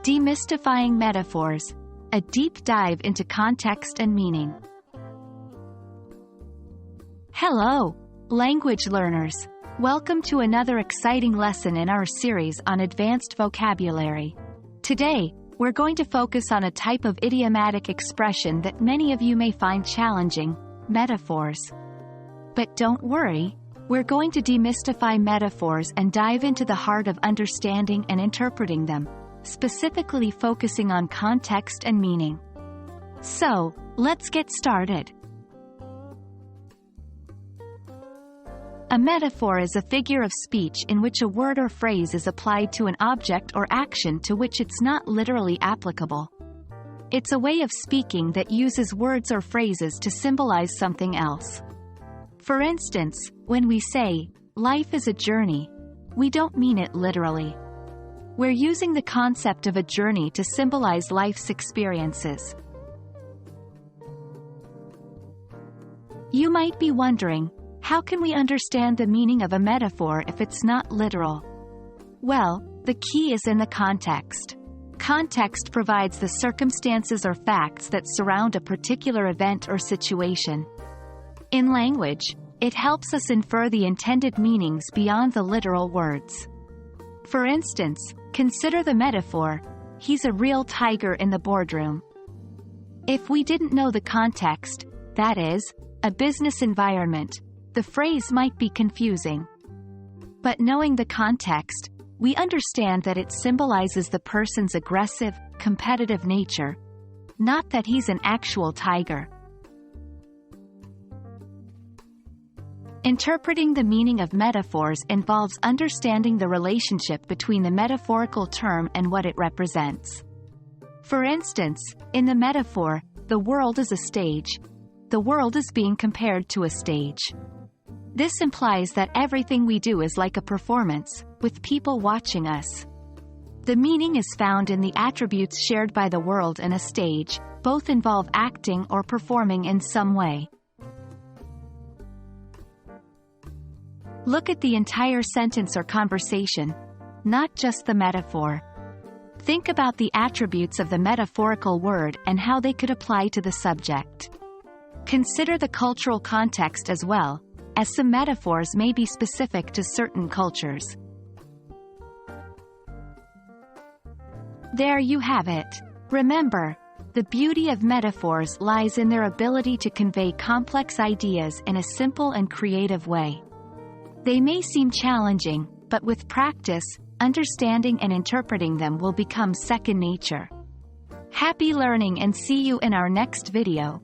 Demystifying Metaphors, a deep dive into context and meaning. Hello, language learners. Welcome to another exciting lesson in our series on advanced vocabulary. Today, we're going to focus on a type of idiomatic expression that many of you may find challenging, metaphors. But don't worry, we're going to demystify metaphors and dive into the heart of understanding and interpreting them, specifically focusing on context and meaning. So, let's get started. A metaphor is a figure of speech in which a word or phrase is applied to an object or action to which it's not literally applicable. It's a way of speaking that uses words or phrases to symbolize something else. For instance, when we say, "Life is a journey," we don't mean it literally. We're using the concept of a journey to symbolize life's experiences. You might be wondering, how can we understand the meaning of a metaphor if it's not literal? Well, the key is in the context. Context provides the circumstances or facts that surround a particular event or situation. In language, it helps us infer the intended meanings beyond the literal words. For instance, consider the metaphor, "He's a real tiger in the boardroom." If we didn't know the context, that is, a business environment, the phrase might be confusing. But knowing the context, we understand that it symbolizes the person's aggressive, competitive nature, not that he's an actual tiger. Interpreting the meaning of metaphors involves understanding the relationship between the metaphorical term and what it represents. For instance, in the metaphor, the world is a stage. The world is being compared to a stage. This implies that everything we do is like a performance, with people watching us. The meaning is found in the attributes shared by the world and a stage, both involve acting or performing in some way. Look at the entire sentence or conversation, not just the metaphor. Think about the attributes of the metaphorical word and how they could apply to the subject. Consider the cultural context as well, as some metaphors may be specific to certain cultures. There you have it. Remember, the beauty of metaphors lies in their ability to convey complex ideas in a simple and creative way. They may seem challenging, but with practice, understanding and interpreting them will become second nature. Happy learning and see you in our next video.